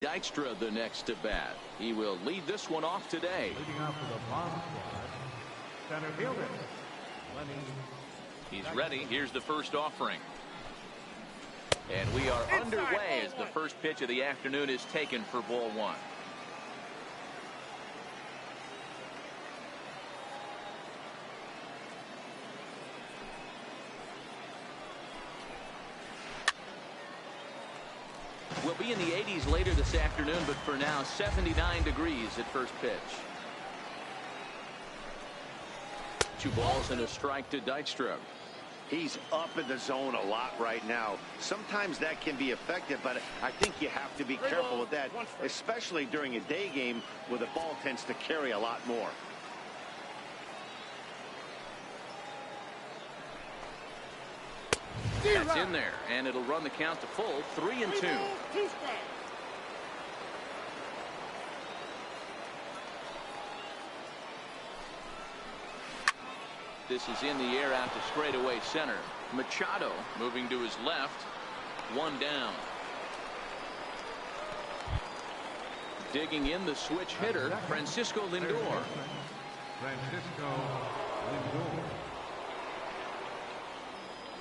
Dykstra the next to bat. He will lead this one off today. Leading off for the bomb squad, center fielder, Lenny. He's ready. Here's the first offering. And we are underway as the first pitch of the afternoon is taken for ball one. We'll be in the 80s later this afternoon, but for now 79 degrees at first pitch. 2 balls and a strike to Dykstra. He's up in the zone a lot right now. Sometimes that can be effective, but I think you have to be careful with that, especially during a day game where the ball tends to carry a lot more. That's in there, and it'll run the count to full 3-2. This is in the air out to straightaway center. Machado moving to his left. 1 down. Digging in the switch hitter, Francisco Lindor.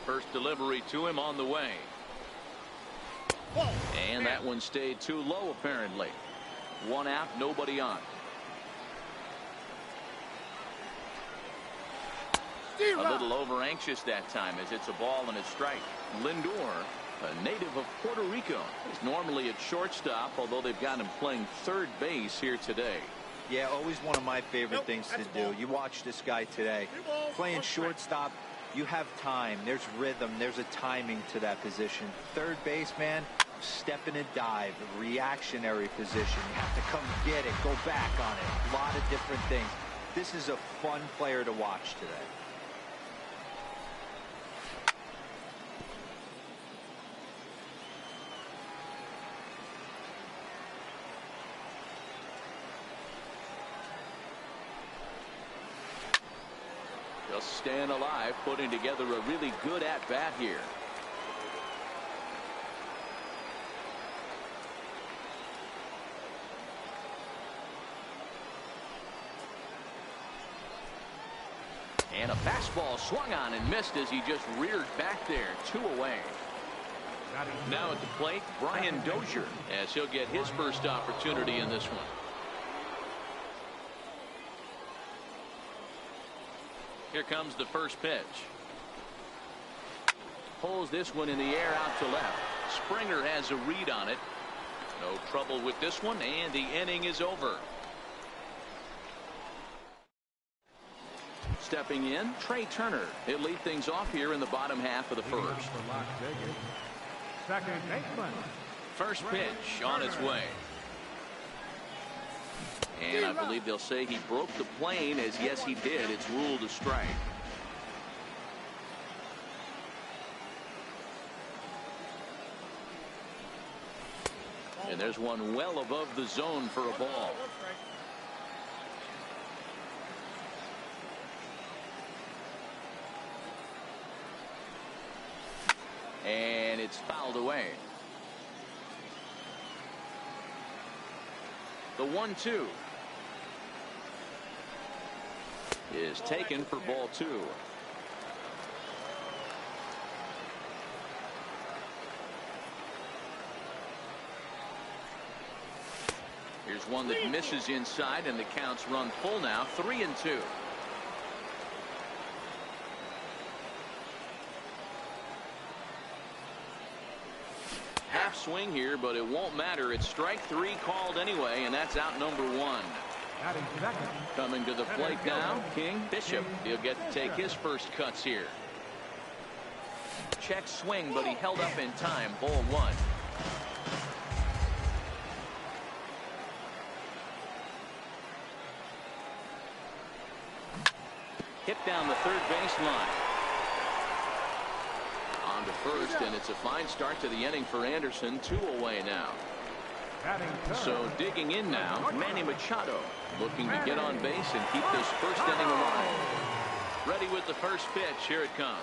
First delivery to him on the way. And that one stayed too low apparently. 1 out, nobody on. A little over anxious that time as it's a ball and a strike. Lindor, a native of Puerto Rico, is normally at shortstop, although they've got him playing third base here today. Yeah, always one of my favorite things to do. You watch this guy today playing shortstop. You have time, there's rhythm, there's a timing to that position. Third base, man, step in and dive, a reactionary position. You have to come get it, go back on it. A lot of different things. This is a fun player to watch today. Just staying alive, putting together a really good at-bat here. And a fastball swung on and missed as he just reared back there. 2 away. Now at the plate, Brian Dozier, as he'll get his first opportunity in this one. Here comes the first pitch. Pulls this one in the air out to left. Springer has a read on it. No trouble with this one, and the inning is over. Stepping in, Trey Turner. He'll lead things off here in the bottom half of the first. First pitch on its way. And I believe they'll say he broke the plane, as yes he did. It's ruled a strike. And there's one well above the zone for a ball. And it's fouled away. The 1-2 is taken for ball 2. Here's one that misses inside, and the counts run full now. 3-2. Half swing here, but it won't matter. It's strike 3 called anyway, and that's out number 1. Coming to the plate now, King Bishop. He'll get to take his first cuts here. Check swing, but he held up in time. Ball 1. Hit down the third baseline. On to first, and it's a fine start to the inning for Anderson. 2 away now. So digging in now, Manny Machado, looking to get on base and keep this first inning alive. Ready with the first pitch. Here it comes.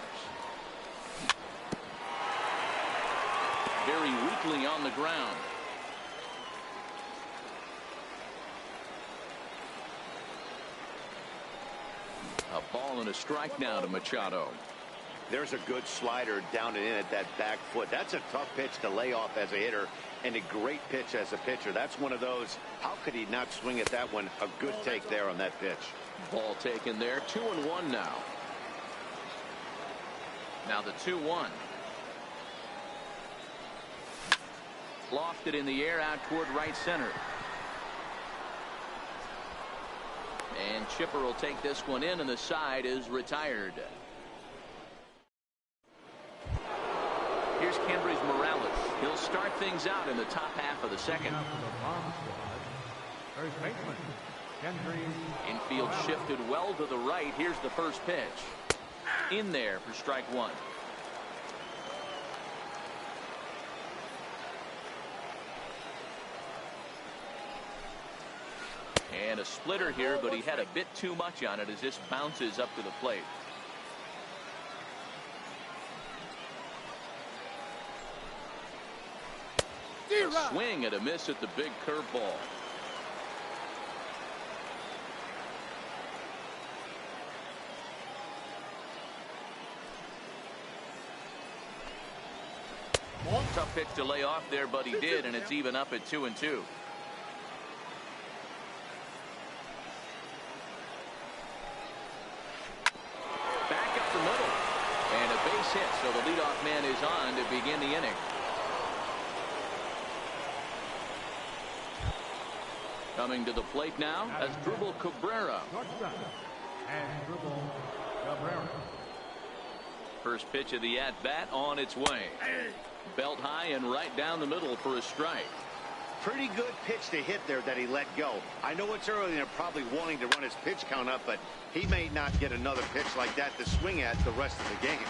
Very weakly on the ground. Ball and a strike now to Machado. There's a good slider down and in at that back foot. That's a tough pitch to lay off as a hitter, and a great pitch as a pitcher. That's one of those, how could he not swing at that one? A good take there on that pitch. Ball taken there. 2-1 now. Now the 2-1. Lofted in the air out toward right center. And Chipper will take this one in, and the side is retired. Here's Kendrys Morales. He'll start things out in the top half of the second. First baseman, Kendrys. Infield shifted well to the right. Here's the first pitch. In there for strike one. And a splitter here, but he had a bit too much on it as this bounces up to the plate. A swing and a miss at the big curveball. Tough pitch to lay off there, but he did, and it's even up at 2-2. Back up the middle, and a base hit, so the leadoff man is on to begin the inning. Coming to the plate now as Dribble Cabrera. And Dribble Cabrera. First pitch of the at-bat on its way. Belt high and right down the middle for a strike. Pretty good pitch to hit there that he let go. I know it's early and they're probably wanting to run his pitch count up, but he may not get another pitch like that to swing at the rest of the game.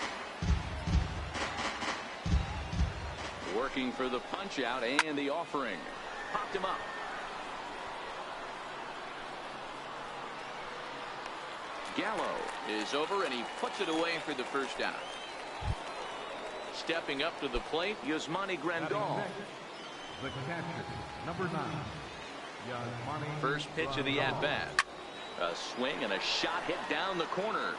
Working for the punch out and the offering. Popped him up. Gallo is over, and he puts it away for the first out. Stepping up to the plate, Yasmani Grandal. The catcher, number 9. Yasmani First pitch of the at-bat. A swing and a shot hit down the corner.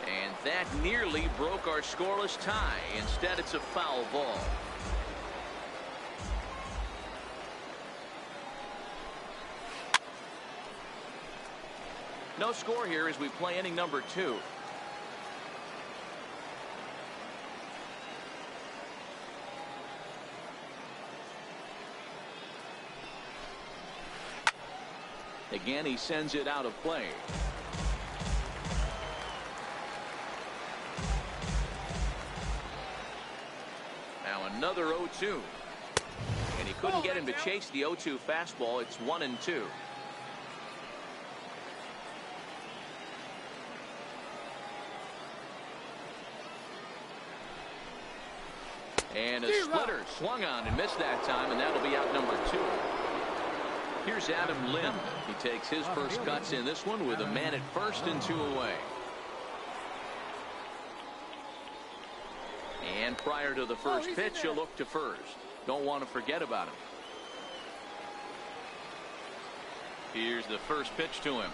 And that nearly broke our scoreless tie. Instead, it's a foul ball. No score here as we play inning number 2. Again, he sends it out of play. Now another 0-2. And he couldn't get him to chase the 0-2 fastball. It's 1-2. And a splitter swung on and missed that time, and that'll be out number 2. Here's Adam Lind. He takes his first cuts in this one with a man at first and 2 away. And prior to the first pitch, he'll look to first. Don't want to forget about him. Here's the first pitch to him.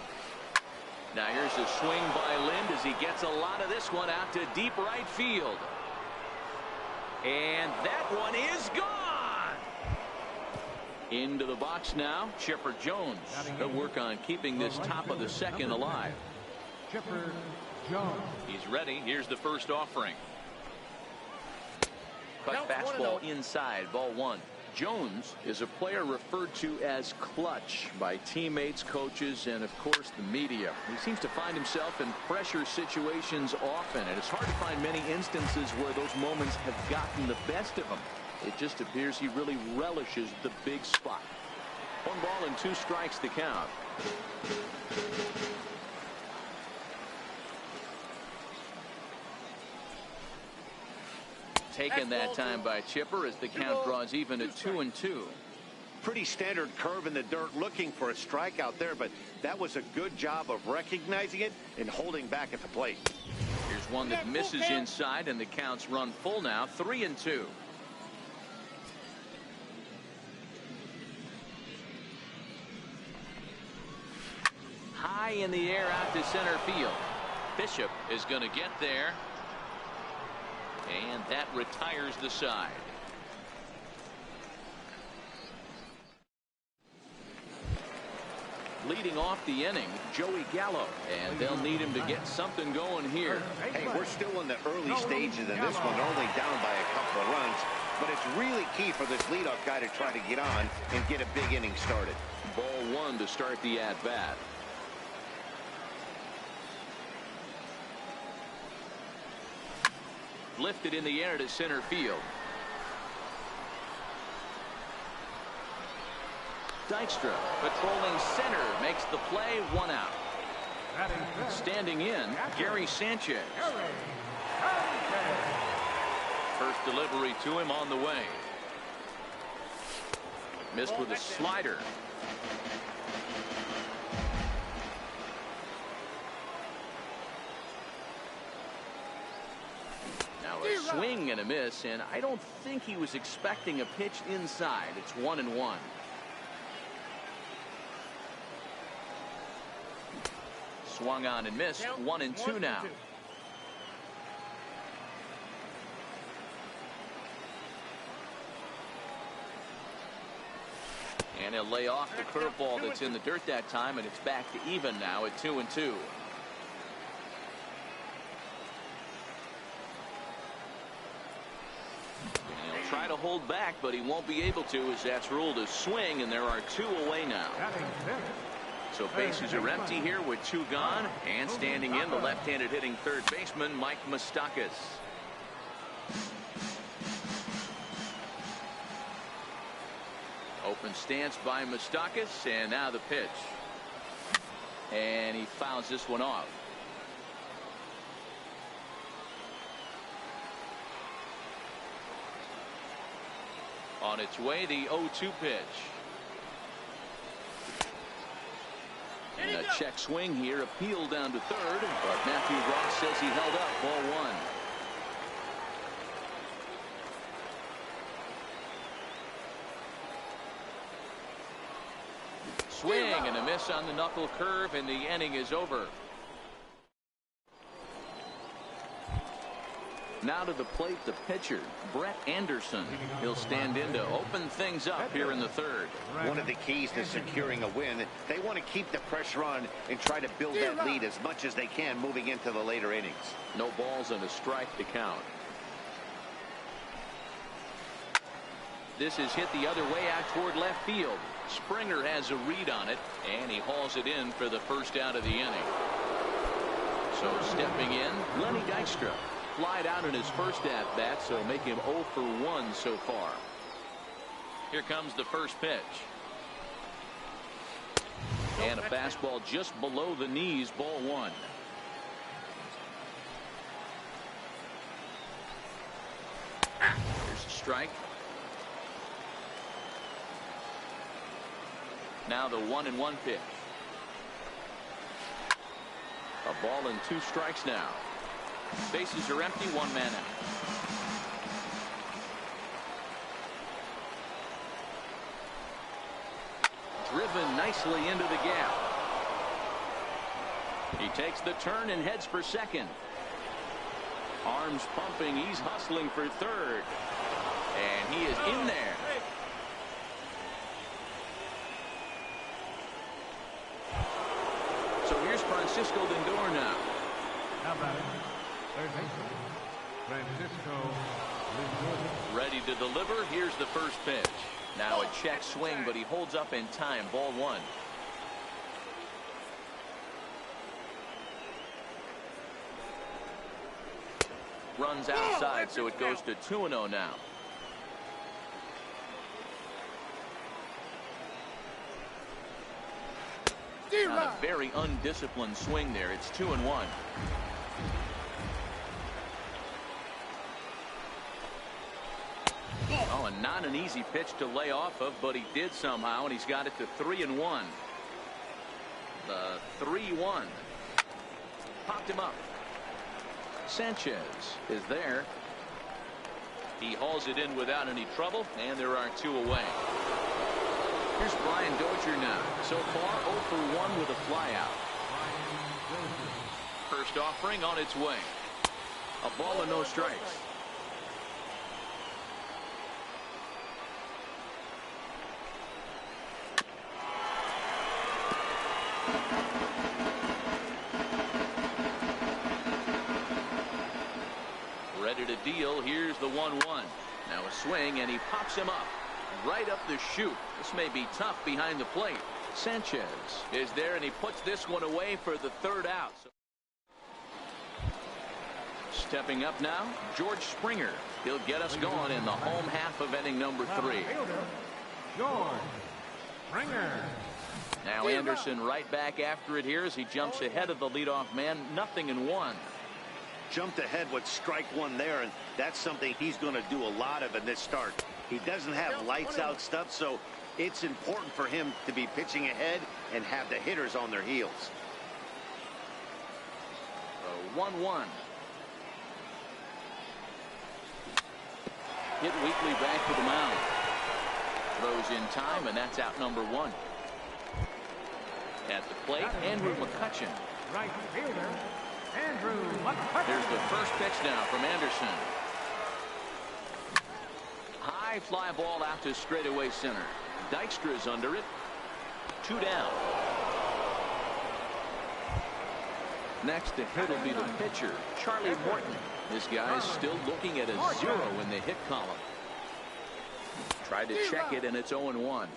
Now here's a swing by Lind as he gets a lot of this one out to deep right field. And that one is gone. Into the box now, Chipper Jones. He'll work on keeping this top of the second alive. Chipper Jones. He's ready. Here's the first offering. Cut fastball inside, ball 1. Jones is a player referred to as clutch by teammates, coaches, and of course the media. He seems to find himself in pressure situations often, and it's hard to find many instances where those moments have gotten the best of him. It just appears he really relishes the big spot. 1 ball and 2 strikes to count. Taken that time by Chipper as the count draws even at 2-2. Pretty standard curve in the dirt, looking for a strikeout there, but that was a good job of recognizing it and holding back at the plate. Here's one that misses inside, and the counts run full now, 3-2. High high in the air out to center field. Bishop is going to get there. And that retires the side. Leading off the inning, Joey Gallo, and they'll need him to get something going here. Hey, we're still in the early stages of this one, only down by a couple of runs, but it's really key for this leadoff guy to try to get on and get a big inning started. Ball one to start the at-bat. Lifted in the air to center field. Dykstra patrolling center makes the play, 1 out. Standing in, Gary Sanchez. First delivery to him on the way. Missed with a slider. Now a swing and a miss, and I don't think he was expecting a pitch inside. It's 1-1. Swung on and missed. 1-2 now. And he'll lay off the curveball that's in the dirt that time, and it's back to even now at 2-2. And he'll try to hold back, but he won't be able to, as that's ruled a swing, and there are 2 away now. So bases are empty here with 2 gone, and standing in the left-handed hitting third baseman Mike Moustakas. Open stance by Moustakas, and now the pitch. And he fouls this one off. On its way, the 0-2 pitch. And a check swing here, appeal down to third, but Matthew Ross says he held up. Ball 1. Swing and a miss on the knuckle curve, and the inning is over. Now to the plate, the pitcher, Brett Anderson. He'll stand in to open things up here in the third. One of the keys to securing a win, they want to keep the pressure on and try to build that lead as much as they can moving into the later innings. No balls and a strike to count. This is hit the other way out toward left field. Springer has a read on it, and he hauls it in for the first out of the inning. So stepping in, Lenny Dykstra. Flied out in his first at-bat, so make him 0 for 1 so far. Here comes the first pitch. And a fastball just below the knees, ball 1. Here's a strike. Now the 1-1 pitch. A ball and 2 strikes now. Bases are empty, 1 man out. Driven nicely into the gap. He takes the turn and heads for second. Arms pumping, he's hustling for third. And he is in there. So here's Francisco Lindor now. How about it? Third baseman, Francisco Lindor. Ready to deliver. Here's the first pitch. Now a check swing, but he holds up in time. Ball 1. Runs outside, so it goes to 2-0 now. Not a very undisciplined swing there. It's 2-1. Oh, and not an easy pitch to lay off of, but he did somehow, and he's got it to 3-1. The 3-1. Popped him up. Sanchez is there. He hauls it in without any trouble, and there are 2 away. Here's Brian Dozier now. So far 0 for 1 with a flyout. First offering on its way. A ball and no strikes. Ready to deal. Here's the 1-1. Now a swing, and he pops him up right up the chute. This may be tough behind the plate. Sanchez is there, and he puts this one away for the third out. Stepping up now, George Springer. He'll get us going in the home half of inning number 3. George Springer. Now Anderson right back after it here as he jumps ahead of the leadoff man. 0-1. Jumped ahead with strike one there, and that's something he's going to do a lot of in this start. He doesn't have lights out stuff, so it's important for him to be pitching ahead and have the hitters on their heels. 1-1. Hit Weekly back to the mound. Throws in time, and that's out number 1. At the plate, Andrew McCutchen. Right fielder, Andrew McCutchen. Here's the first pitch now from Anderson. High fly ball out to straightaway center. Dykstra's under it. 2 down. Next to hit will be the pitcher, Charlie Morton. This guy's still looking at a 0 in the hit column. Tried to check it, and it's 0-1.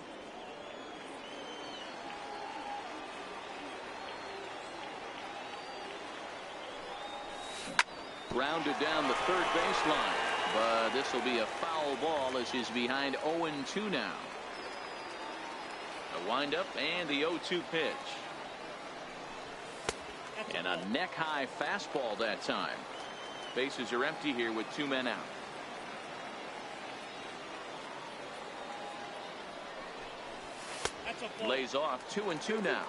Grounded down the third baseline, but this will be a foul ball as he's behind 0-2 now. A windup and the 0-2 pitch. And a neck-high fastball that time. Bases are empty here with 2 men out. Lays off 2-2 now.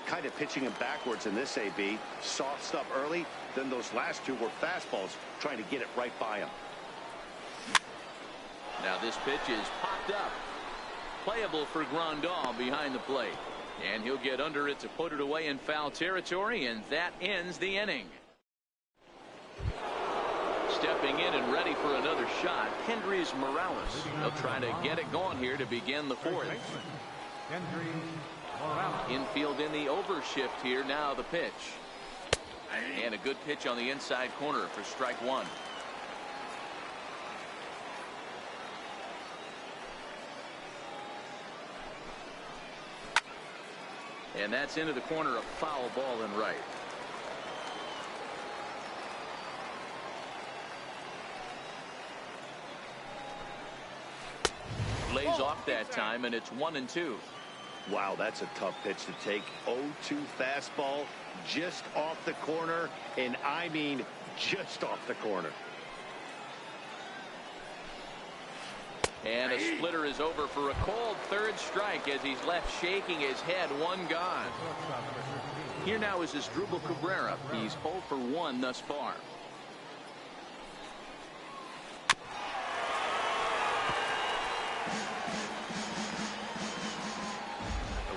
Kind of pitching him backwards in this AB. Soft stuff early, then those last 2 were fastballs, trying to get it right by him. Now this pitch is popped up. Playable for Grandal behind the plate. And he'll get under it to put it away in foul territory, and that ends the inning. Stepping in and ready for another shot, Kendrys Morales. He'll try to get it going here to begin the 4th. Infield in the overshift here. Now the pitch. And a good pitch on the inside corner for strike 1. And that's into the corner, a foul ball and right. Lays off that time, and it's 1-2. Wow, that's a tough pitch to take. 0-2 fastball just off the corner, and I mean just off the corner. And a splitter is over for a cold third strike as he's left shaking his head. 1 gone. Here now is Asdrubal Cabrera. He's 0 for 1 thus far.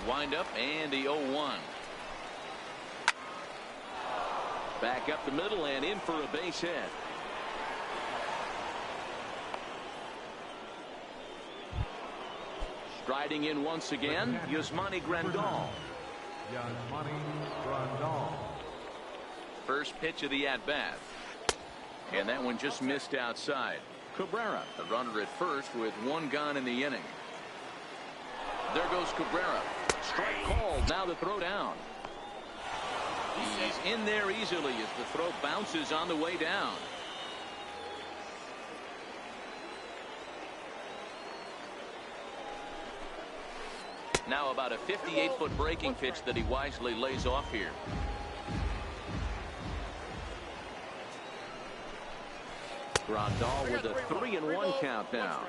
The windup and the 0-1. Back up the middle and in for a base hit. Striding in once again, Yasmani Grandal. First pitch of the at-bat. And that one just missed outside. Cabrera, the runner at first with 1 gone in the inning. There goes Cabrera. Strike called. Now the throw down. He's in there easily as the throw bounces on the way down. Now about a 58-foot breaking pitch that he wisely lays off here. Grandal with a 3-1 count now.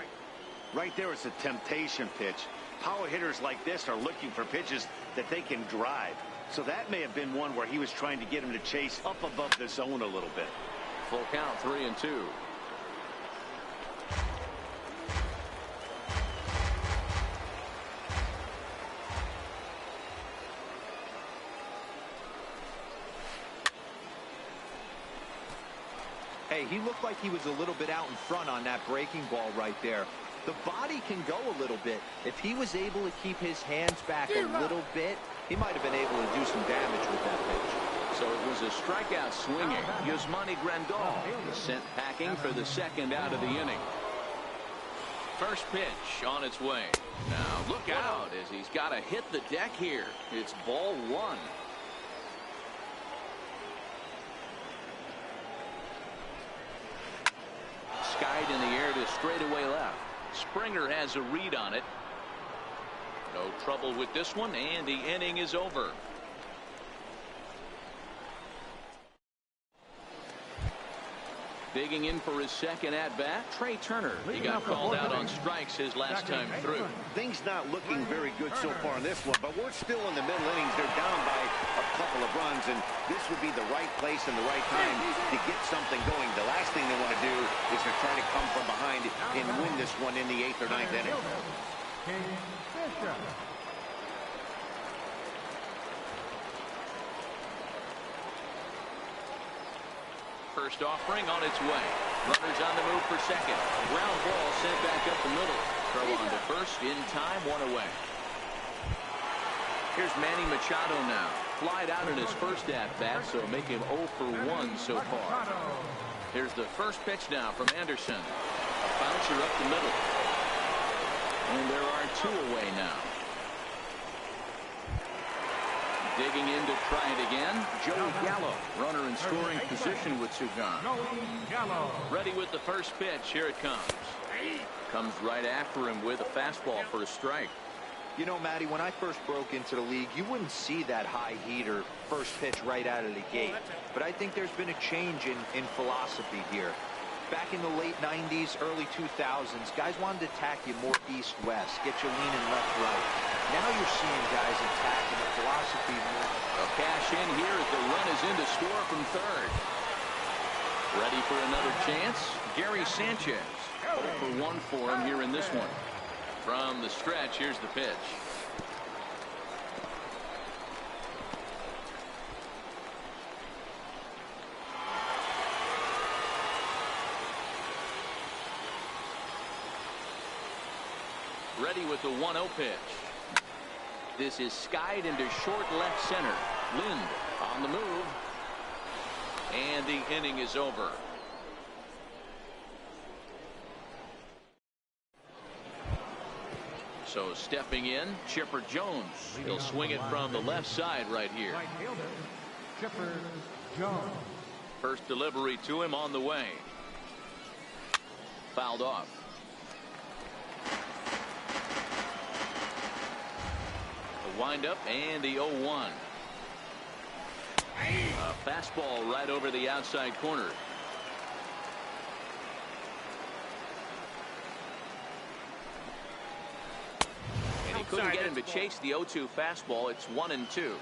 Right there is a temptation pitch. Power hitters like this are looking for pitches that they can drive. So that may have been one where he was trying to get him to chase up above the zone a little bit. Full count, 3-2. Hey, he looked like he was a little bit out in front on that breaking ball right there. The body can go a little bit. If he was able to keep his hands back a little bit, he might have been able to do some damage with that pitch. So it was a strikeout swinging. Yasmani Grandal sent packing for the second out of the inning. First pitch on its way. Now look out as he's got to hit the deck here. It's ball one. Skied in the air to straightaway left. Springer has a read on it. No trouble with this one, and the inning is over. Digging in for his second at-bat, Trey Turner. He got called out on strikes his last time through. Things not looking very good so far in this one, but we're still in the middle innings. They're down by a couple of runs, and this would be the right place and the right time to get something going. The last thing they want to do is to try to come from behind and win this one in the 8th or 9th inning. First offering on its way. Runners on the move for second. Ground ball sent back up the middle. Throw on to first in time, one away. Here's Manny Machado now. Flied out in his first at-bat, so make him 0 for 1 so far. Here's the first pitch now from Anderson. A bouncer up the middle. And there are 2 away now. Digging in to try it again, Joey Gallo. Runner in scoring position with 2 gone. Ready with the first pitch. Here it comes. Comes right after him with a fastball for a strike. You know, Matty, when I first broke into the league, you wouldn't see that high heater first pitch right out of the gate. But I think there's been a change in philosophy here. Back in the late 90s, early 2000s, guys wanted to attack you more east-west, get you leaning left-right. Now you're seeing guys attacking the philosophy more. A cash in here as the run is in to score from third. Ready for another chance? Gary Sanchez. 0 for 1 for him here in this one. From the stretch, here's the pitch. Ready with the 1-0 pitch. This is skied into short left center. Lind on the move. And the inning is over. So stepping in, Chipper Jones. He'll swing it from the left side right here. Right fielder, Chipper Jones. First delivery to him on the way. Fouled off. The windup and the 0-1. A fastball right over the outside corner. And he couldn't get him to chase the 0-2 fastball. It's 1-2.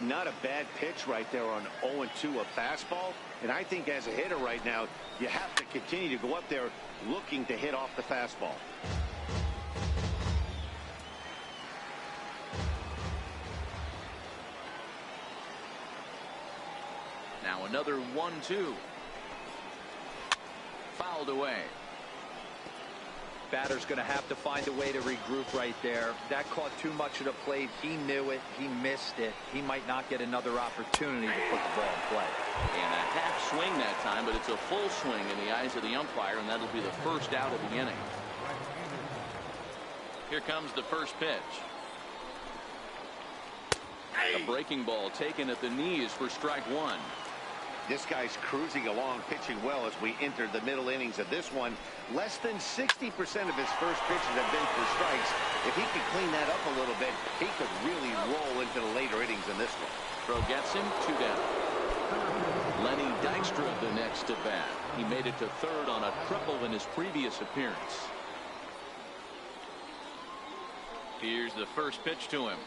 Not a bad pitch right there on 0-2, a fastball. And I think as a hitter right now, you have to continue to go up there looking to hit off the fastball. Now another 1-2. Fouled away. Batter's going to have to find a way to regroup right there. That caught too much of the plate. He knew it. He missed it. He might not get another opportunity to put the ball in play. And a half swing that time, but it's a full swing in the eyes of the umpire, and that'll be the first out of the inning. Here comes the first pitch. A breaking ball taken at the knees for strike one. This guy's cruising along, pitching well as we enter the middle innings of this one. Less than 60% of his first pitches have been for strikes. If he could clean that up a little bit, he could really roll into the later innings in this one. Throw gets him, 2 down. Lenny Dykstra the next at bat. He made it to third on a triple in his previous appearance. Here's the first pitch to him.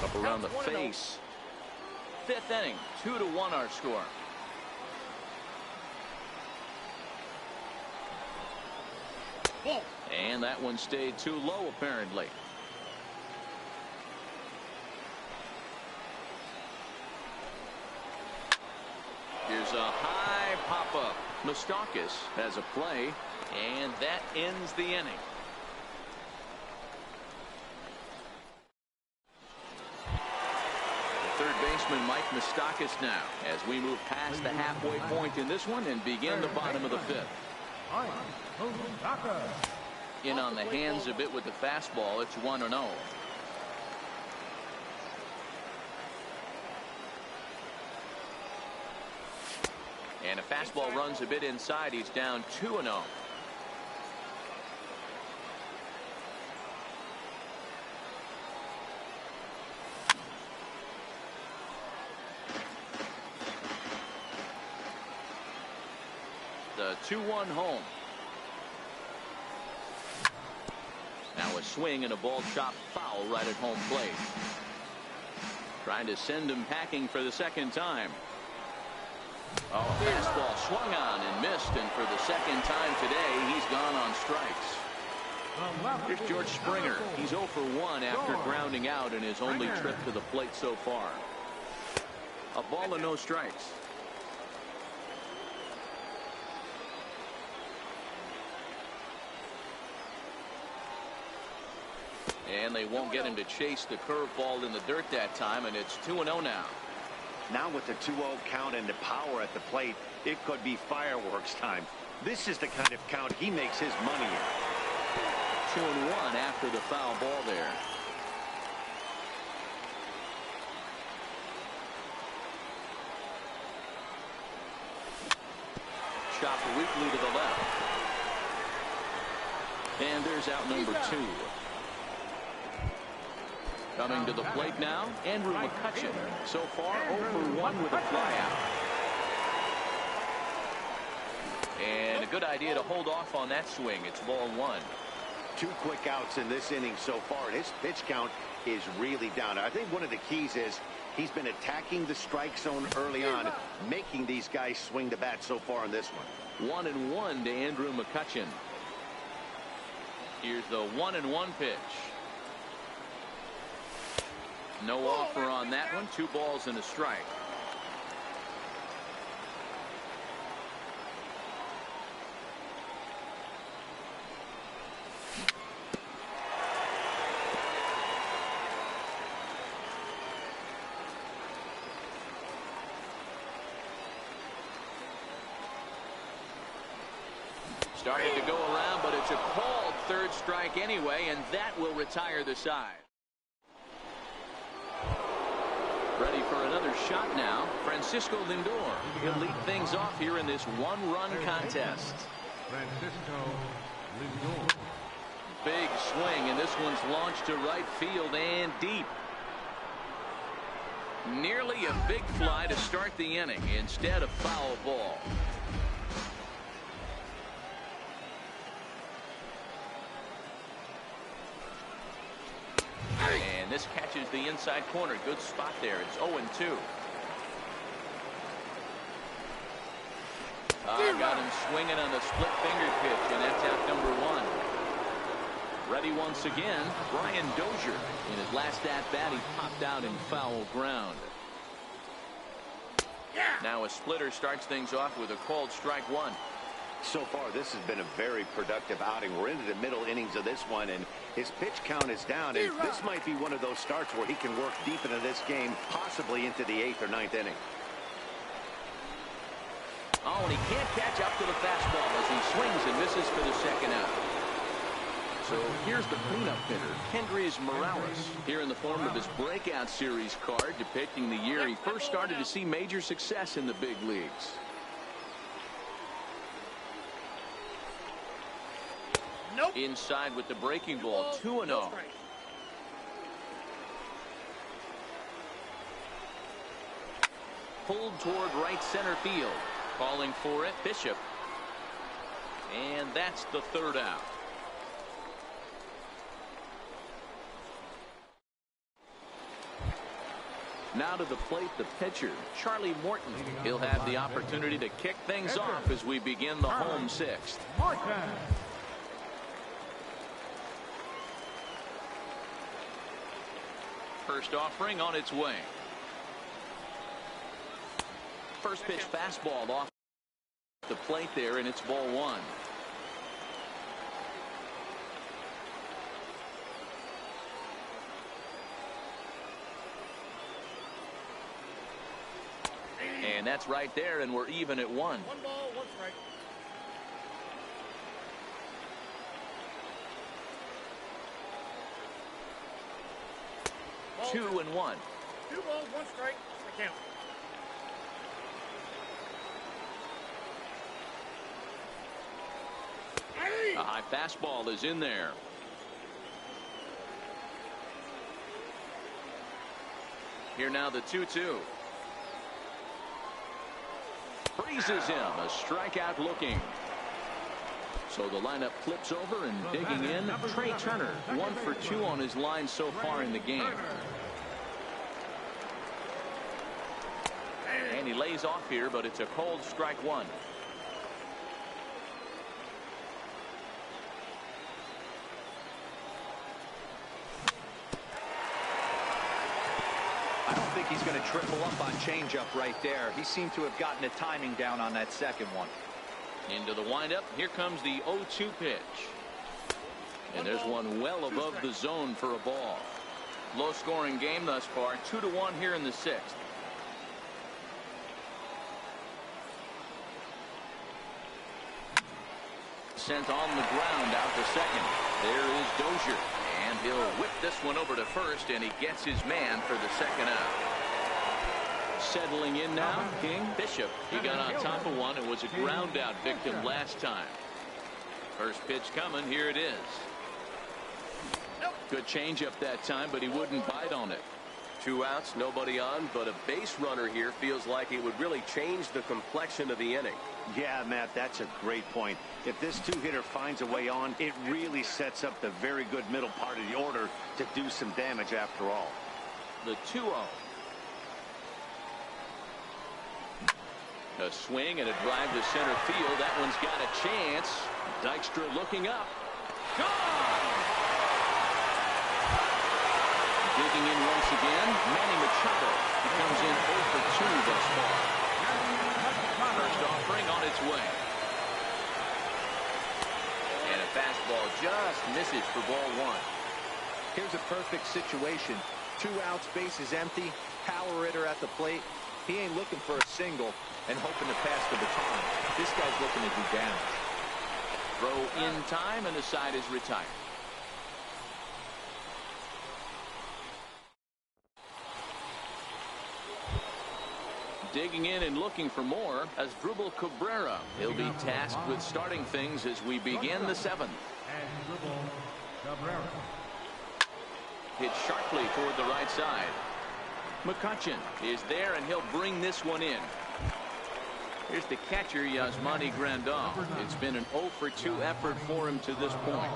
Up around the face. 5th inning, 2-1 our score. And that one stayed too low apparently. Here's Here's a high pop-up. Moustakas has a play, and that ends the inning. Third baseman Mike Moustakas now as we move past the halfway point in this one and begin the bottom of the fifth. In on the hands a bit with the fastball. It's 1-0. And a fastball runs a bit inside. He's down 2-0. The 2-1 home. Now a swing and a ball chopped foul right at home plate. Trying to send him packing for the second time. Oh, fastball swung on and missed, and for the second time today he's gone on strikes. Here's George Springer. He's 0 for 1 after grounding out in his only trip to the plate so far. A ball and no strikes. And they won't get him to chase the curveball in the dirt that time, and it's 2-0 now. Now with the 2-0 count and the power at the plate, it could be fireworks time. This is the kind of count he makes his money in. 2-1 after the foul ball there. Chopped weakly to the left. And there's out number 2. Coming to the plate now, Andrew McCutchen. So far, 0 for 1 with a flyout. And a good idea to hold off on that swing. It's ball 1. 2 quick outs in this inning so far, and his pitch count is really down. I think one of the keys is he's been attacking the strike zone early on, making these guys swing the bat so far in this one. 1-1 to Andrew McCutchen. Here's the 1-1 pitch. No offer on that one. 2 balls and a strike. Started to go around, but it's a called third strike anyway, and that will retire the side. Ready for another shot now. Francisco Lindor. He'll lead things off here in this 1-run contest. Francisco Lindor. Big swing, and this one's launched to right field and deep. Nearly a big fly to start the inning instead of foul ball. And this catches the inside corner. Good spot there. It's 0-2. Got him swinging on the split finger pitch, and that's out number 1. Ready once again, Brian Dozier. In his last at-bat, he popped out in foul ground. Now a splitter starts things off with a called strike 1. So far, this has been a very productive outing. We're into the middle innings of this one, and his pitch count is down. And this might be one of those starts where he can work deep into this game, possibly into the 8th or 9th inning. Oh, and he can't catch up to the fastball as he swings and misses for the second out. So here's the cleanup hitter, Kendrys Morales, here in the form of his breakout series card, depicting the year he first started to see major success in the big leagues. Inside with the breaking ball, 2-0. Pulled toward right center field. Calling for it, Bishop. And that's the third out. Now to the plate, the pitcher, Charlie Morton. He'll have the opportunity to kick things off as we begin the home 6th. First offering on its way. First pitch fastball off the plate there, and it's ball one. And that's right there, and we're even at one. 1 ball, 1 strike. Ball 2 and 1. 2 balls, 1 strike. The count. A high fastball is in there. Here now the 2-2. Freezes him. A strikeout looking. So the lineup flips over, and digging in, Trey Turner. 1 for 2 on his line so far in the game. And he lays off here, but it's a cold strike one. I don't think he's going to triple up on changeup right there. He seemed to have gotten the timing down on that second one. Into the windup. Here comes the 0-2 pitch. And there's one well above the zone for a ball. Low scoring game thus far. 2-1 here in the 6th. Sent on the ground out to second. There is Dozier. And he'll whip this one over to first, and he gets his man for the second out. Settling in now, King. Bishop. He got on top of one. It was a ground out victim last time. First pitch coming. Here it is. Good changeup that time, but he wouldn't bite on it. 2 outs, nobody on, but a base runner here feels like it would really change the complexion of the inning. Yeah, Matt, that's a great point. If this 2-hitter finds a way on, it really sets up the very good middle part of the order to do some damage after all. The 2-0. A swing and a drive to center field. That one's got a chance. Dykstra looking up. Gone! Digging in once again, Manny Machado. He comes in 0 for 2 thus far. First offering on its way. And a fastball just misses for ball one. Here's a perfect situation. 2 outs, base is empty. Power hitter at the plate. He ain't looking for a single and hoping to pass the baton. This guy's looking to do damage. Throw in time, and the side is retired. Digging in and looking for more as Drupal Cabrera. He'll be tasked with starting things as we begin the 7th. And Drupal Cabrera. Hit sharply toward the right side. McCutcheon is there, and he'll bring this one in. Here's the catcher, Yasmani Grandal. It's been an 0 for 2 effort for him to this point.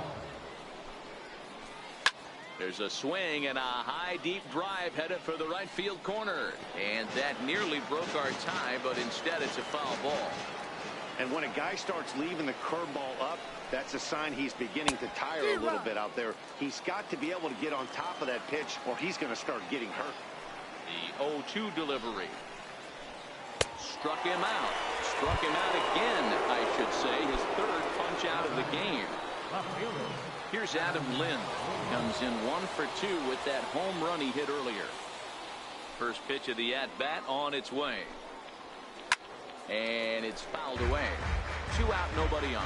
There's a swing and a high deep drive headed for the right field corner, and that nearly broke our tie, but instead it's a foul ball. And when a guy starts leaving the curveball up, that's a sign he's beginning to tire a little bit out there. He's got to be able to get on top of that pitch, or he's going to start getting hurt. The 0-2 delivery. Struck him out. Struck him out again, I should say. His 3rd punch out of the game. Here's Adam Lind. Comes in 1 for 2 with that home run he hit earlier. First pitch of the at-bat on its way. And it's fouled away. 2 out, nobody on.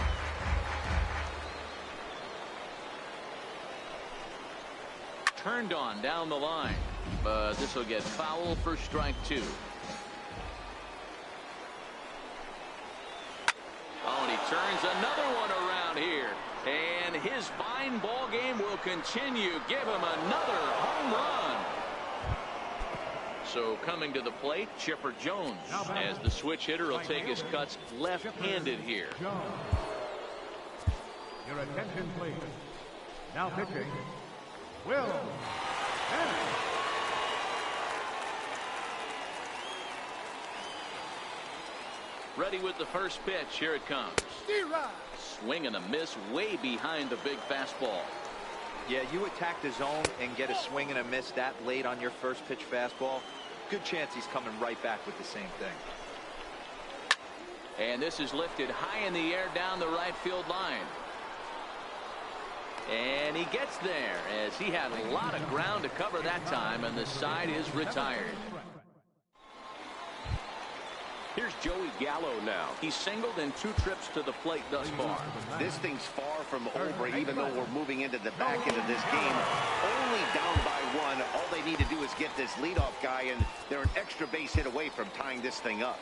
Turned on down the line. But this will get foul for strike 2. Oh, and he turns another one around here. And his fine ball game will continue. Give him another home run. So coming to the plate, Chipper Jones, as the switch hitter will take his cuts left-handed here. Your attention, please. Now pitching, Will Henry. Ready with the first pitch. Here it comes. Swing and a miss way behind the big fastball. Yeah, you attack the zone and get a swing and a miss that late on your first pitch fastball. Good chance he's coming right back with the same thing. And this is lifted high in the air down the right field line. And he gets there as he had a lot of ground to cover that time, and the side is retired. Here's Joey Gallo now. He's singled in 2 trips to the plate thus far. This thing's far from over, even though we're moving into the back end of this game. Only down by 1. All they need to do is get this leadoff guy, and they're an extra base hit away from tying this thing up.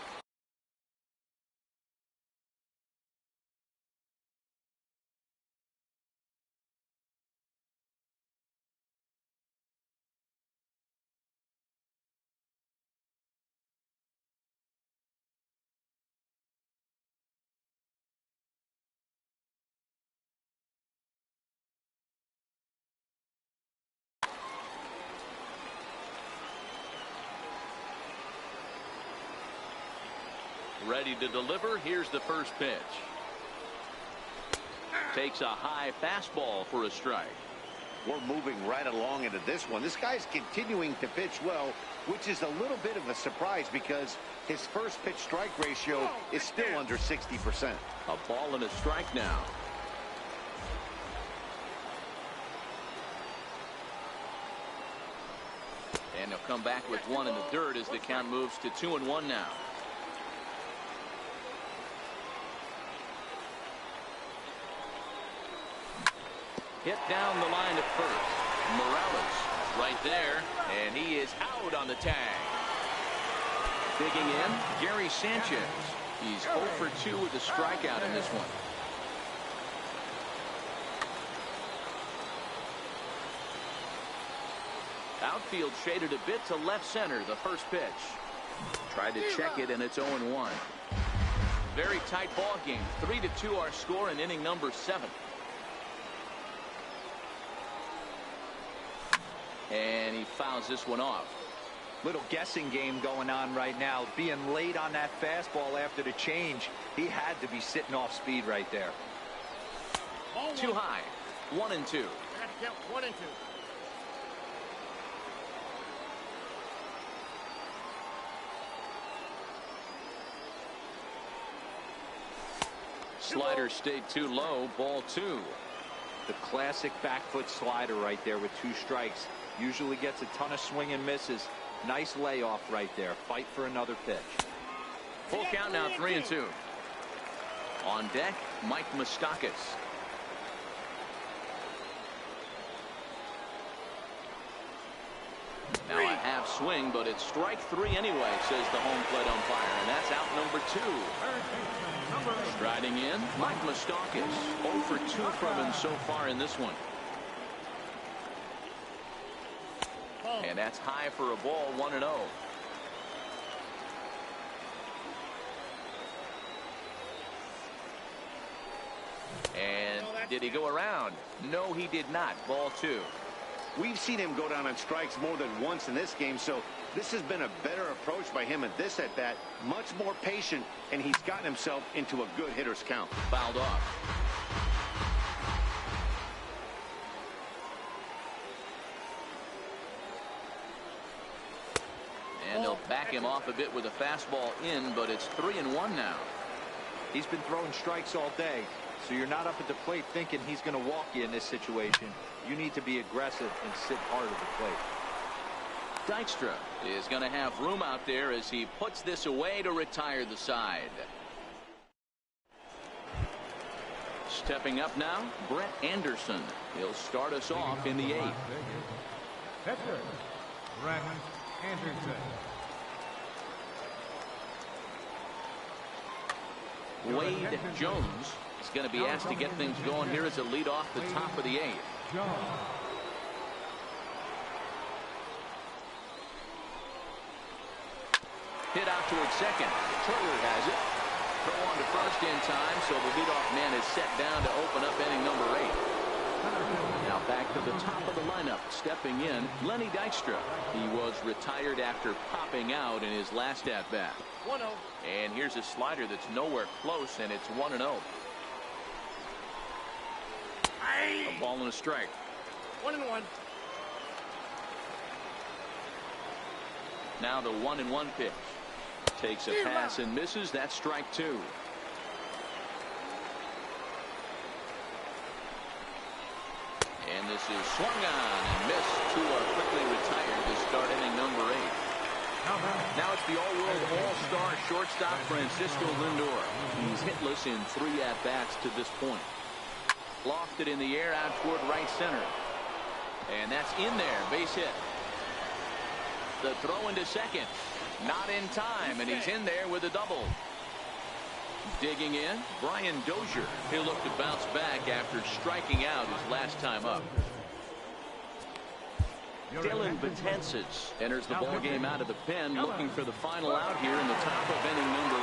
Ready to deliver. Here's the first pitch. Takes a high fastball for a strike. We're moving right along into this one. This guy's continuing to pitch well, which is a little bit of a surprise because his first pitch strike ratio is still under 60%. A ball and a strike now. And he'll come back with 1 in the dirt as the count moves to 2-1 now. Hit down the line at first. Morales right there, and he is out on the tag. Digging in, Gary Sanchez. He's 0 for 2 with a strikeout in this one. Outfield shaded a bit to left center, the first pitch. Tried to check it, and it's 0-1. Very tight ball game. 3-2 our score in inning number 7. And he fouls this one off. Little guessing game going on right now. Being late on that fastball after the change. He had to be sitting off speed right there. Too high. 1-2. I got to count 1 and 2. Slider stayed too low. Ball 2. The classic back foot slider right there with 2 strikes. Usually gets a ton of swing and misses. Nice layoff right there. Fight for another pitch. Full count now, 3-2. On deck, Mike Moustakas. Now a half swing, but it's strike 3 anyway, says the home plate umpire, and that's out number 2. Striding in, Mike Moustakas. 0 for 2 from him so far in this one. And that's high for a ball, 1-0. And did he go around? No, he did not. Ball 2. We've seen him go down on strikes more than once in this game, so this has been a better approach by him at this at-bat. Much more patient, and he's gotten himself into a good hitter's count. Fouled off. And they'll back him off a bit with a fastball in, but it's 3-1 now. He's been throwing strikes all day, so you're not up at the plate thinking he's going to walk you in this situation. You need to be aggressive and sit hard at the plate. Dykstra is going to have room out there as he puts this away to retire the side. Stepping up now, Brett Anderson. He'll start us off in the 8th. Pitcher, Brett Anderson. Wade Jones is going to be asked to get things going here as a lead off the top of the 8th. Hit out towards second. Turner has it. Throw on to first in time, so the leadoff man is set down to open up inning number 8. Now back to the top of the lineup. Stepping in, Lenny Dykstra. He was retired after popping out in his last at-bat. 1-0. And here's a slider that's nowhere close, and it's 1-0. A ball and a strike. 1-1. Now the 1-1 pitch. Takes a pass and misses. That's strike 2. is swung on and missed. Tua quickly retired to start inning number 8. Now it's the all-world all-star shortstop Francisco Lindor. He's hitless in 3 at-bats to this point. Lofted in the air out toward right center. And that's in there. Base hit. The throw into second. Not in time, and he's in there with a double. Digging in, Brian Dozier. He'll look to bounce back after striking out his last time up. Dylan Betances enters the ball game out of the pen, looking for the final out here in the top of inning number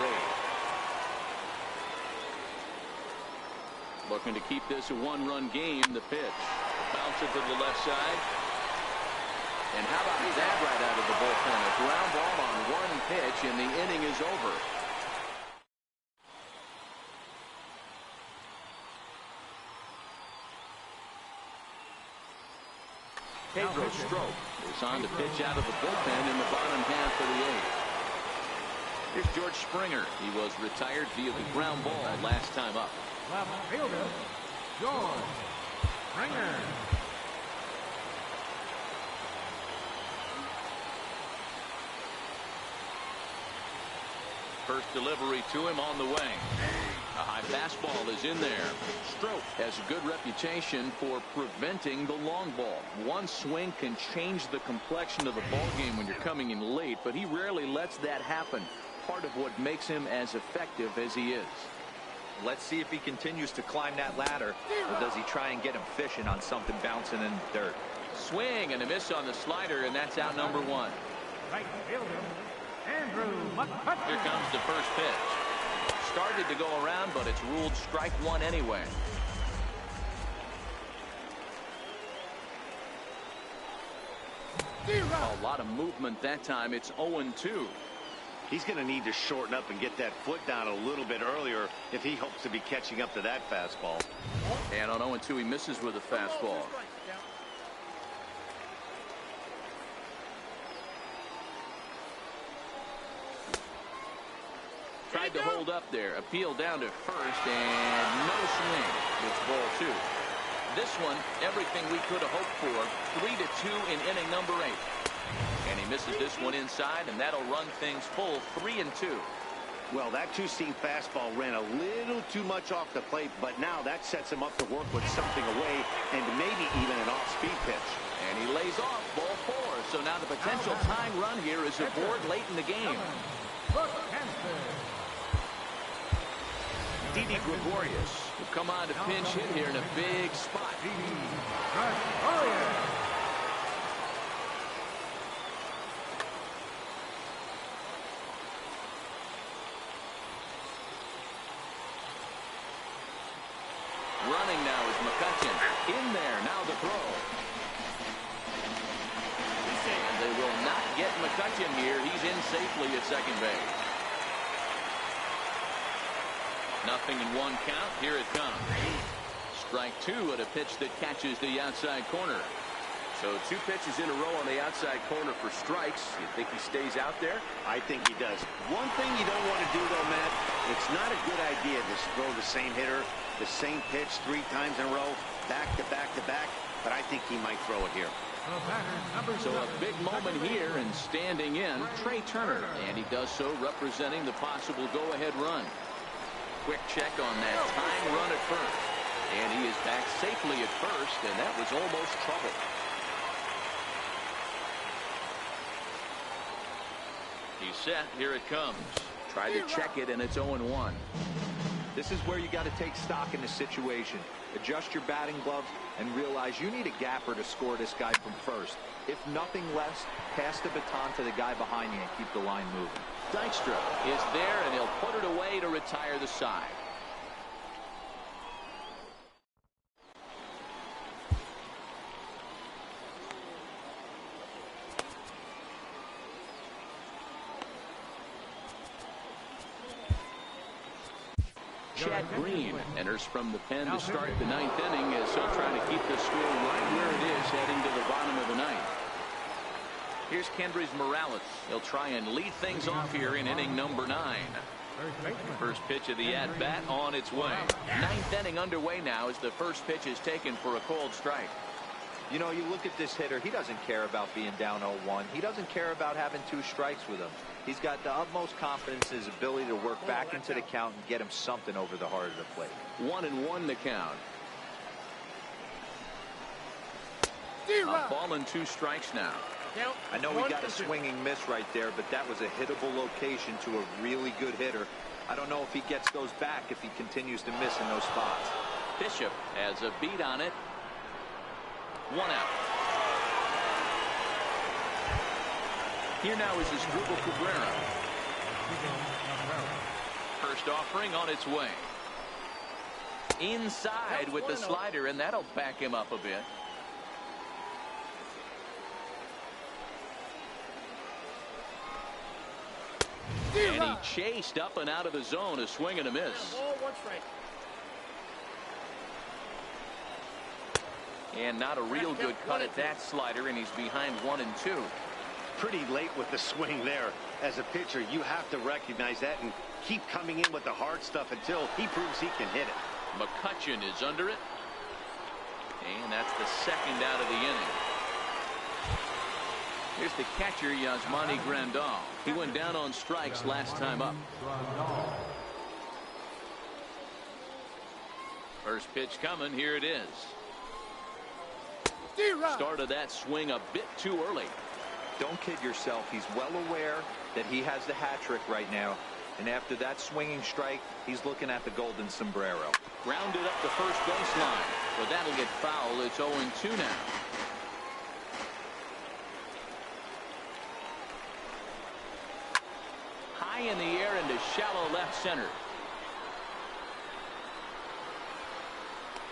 8. Looking to keep this a 1-run game. The pitch. Bouncer to the left side. And how about that right out of the bullpen? A ground ball on 1 pitch, and the inning is over. Pedro Strop is on to pitch out of the bullpen in the bottom half of the 8th. Here's George Springer. He was retired via the ground ball last time up. Left fielder, George Springer. First delivery to him on the way. A high fastball is in there. Strop has a good reputation for preventing the long ball. One swing can change the complexion of the ball game when you're coming in late, but he rarely lets that happen. Part of what makes him as effective as he is. Let's see if he continues to climb that ladder, or does he try and get him fishing on something bouncing in the dirt. Swing and a miss on the slider, and that's out number 1. Right fielder, Andrew McCutcheon. Here comes the first pitch. Started to go around, but it's ruled strike 1 anyway. A lot of movement that time. It's 0-2. He's going to need to shorten up and get that foot down a little bit earlier if he hopes to be catching up to that fastball. And on 0-2, he misses with a fastball. Tried to hold up there. Appeal down to first, and no swing. It's ball 2. This one, everything we could have hoped for. 3-2 in inning number 8. And he misses this one inside, and that'll run things full 3-2. Well, that 2-seam fastball ran a little too much off the plate, but now that sets him up to work with something away and maybe even an off-speed pitch. And he lays off ball 4. So now the potential tying run here is aboard late in the game. Didi Gregorius will come on to pinch hit here in a big spot. Running now is McCutcheon. In there, now the throw. And they will not get McCutcheon here. He's in safely at second base. Nothing in 1 count. Here it comes. Strike 2 at a pitch that catches the outside corner. So 2 pitches in a row on the outside corner for strikes. You think he stays out there? I think he does. One thing you don't want to do, though, Matt, it's not a good idea to throw the same hitter, the same pitch 3 times in a row, back to back to back, but I think he might throw it here. So a big moment here, and standing in, Trey Turner, and he does so representing the possible go-ahead run. Quick check on that tying run at first. And he is back safely at first, and that was almost trouble. He's set. Here it comes. Tried to check it, and it's 0-1. This is where you got to take stock in the situation. Adjust your batting gloves and realize you need a gapper to score this guy from first. If nothing less, pass the baton to the guy behind you and keep the line moving. Dykstra is there, and he'll put it away to retire the side. Chad Green enters from the pen to start the 9th inning as he'll try to keep the score right where it is heading to the bottom of the 9th. Here's Kendrys Morales. He'll try and lead things off here in inning number 9. First pitch of the at-bat on its way. 9th inning underway now as the first pitch is taken for a called strike. You know, you look at this hitter, he doesn't care about being down 0-1. He doesn't care about having 2 strikes with him. He's got the utmost confidence in his ability to work back into the count and get him something over the heart of the plate. 1-1 the count. A ball and 2 strikes now. I know we got a swinging miss right there, but that was a hittable location to a really good hitter. I don't know if he gets those back if he continues to miss in those spots. Bishop has a beat on it. 1 out. Here now is his Drupal Cabrera. First offering on its way. Inside with the slider, and that'll back him up a bit. And he chased up and out of the zone, a swing and a miss. And not a real good cut at that slider, and he's behind 1-2. Pretty late with the swing there. As a pitcher, you have to recognize that and keep coming in with the hard stuff until he proves he can hit it. McCutcheon is under it. And that's the 2nd out of the inning. Here's the catcher, Yasmani Grandal. He went down on strikes last time up. First pitch coming. Here it is. Started that swing a bit too early. Don't kid yourself. He's well aware that he has the hat trick right now. And after that swinging strike, he's looking at the golden sombrero. Grounded up the first baseline. But that'll get foul. It's 0-2 now. High in the air into shallow left center.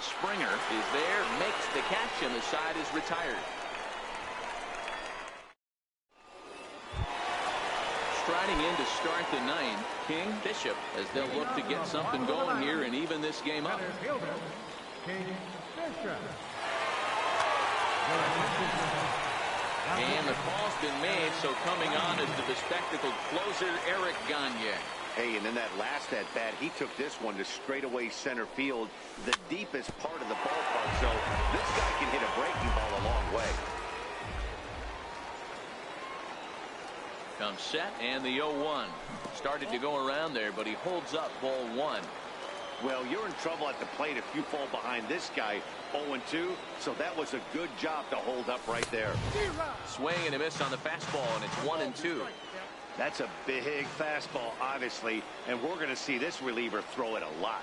Springer is there, makes the catch, and the side is retired. Striding in to start the 9th, King, Bishop, as they'll look to get something going here and even this game up. And the call's been made, so coming on is the bespectacled closer, Eric Gagne. Hey, and in that last at-bat, he took this one to straightaway center field, the deepest part of the ballpark, so this guy can hit a breaking ball a long way. Comes set, and the 0-1. Started to go around there, but he holds up ball 1. Well, you're in trouble at the plate if you fall behind this guy 0-2, so that was a good job to hold up right there. Swing and a miss on the fastball, and it's 1-2. That's a big fastball, obviously, and we're going to see this reliever throw it a lot.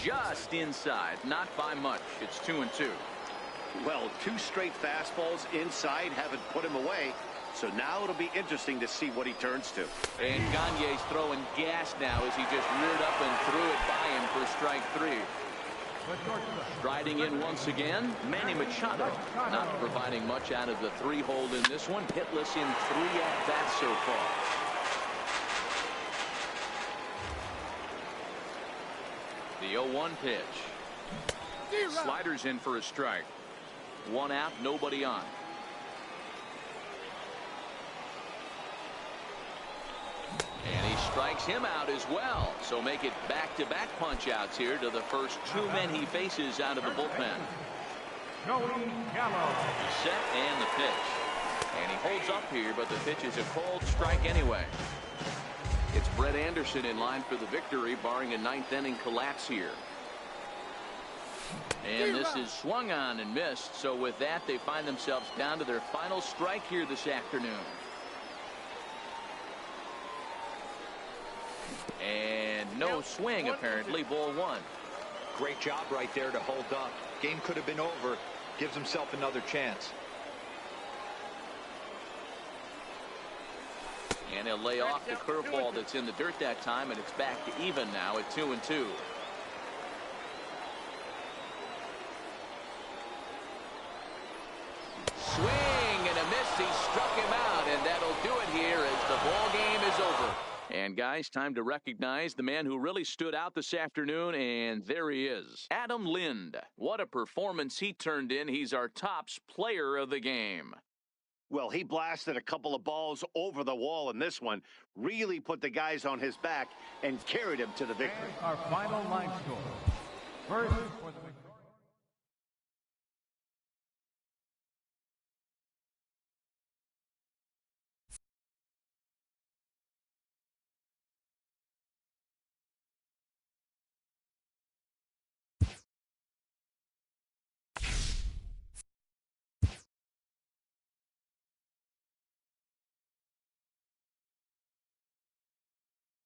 Just inside, not by much. It's 2-2. Well, 2 straight fastballs inside haven't put him away. So now it'll be interesting to see what he turns to. And Gagne's throwing gas now as he just reared up and threw it by him for strike 3. Striding in once again, Manny Machado. Not providing much out of the 3-hole in this one. Hitless in 3 at-bats so far. The 0-1 pitch. Sliders in for a strike. 1 out, nobody on. And he strikes him out as well. So make it back-to-back punch-outs here to the first 2 men he faces out of the bullpen. The set and the pitch. And he holds up here, but the pitch is a cold strike anyway. It's Brett Anderson in line for the victory, barring a 9th inning collapse here. And this is swung on and missed. So with that, they find themselves down to their final strike here this afternoon. And no swing, apparently. Ball 1. Great job right there to hold up. Game could have been over. Gives himself another chance. And he'll lay off the curveball that's in the dirt that time, and it's back to even now at 2-2. Swing and a miss. He struck him out, and that'll do it here as the ball game is over. And guys, time to recognize the man who really stood out this afternoon, and there he is, Adam Lind. What a performance he turned in. He's our tops player of the game. Well, he blasted a couple of balls over the wall in this one, really put the guys on his back and carried him to the victory. And our final line score. First for the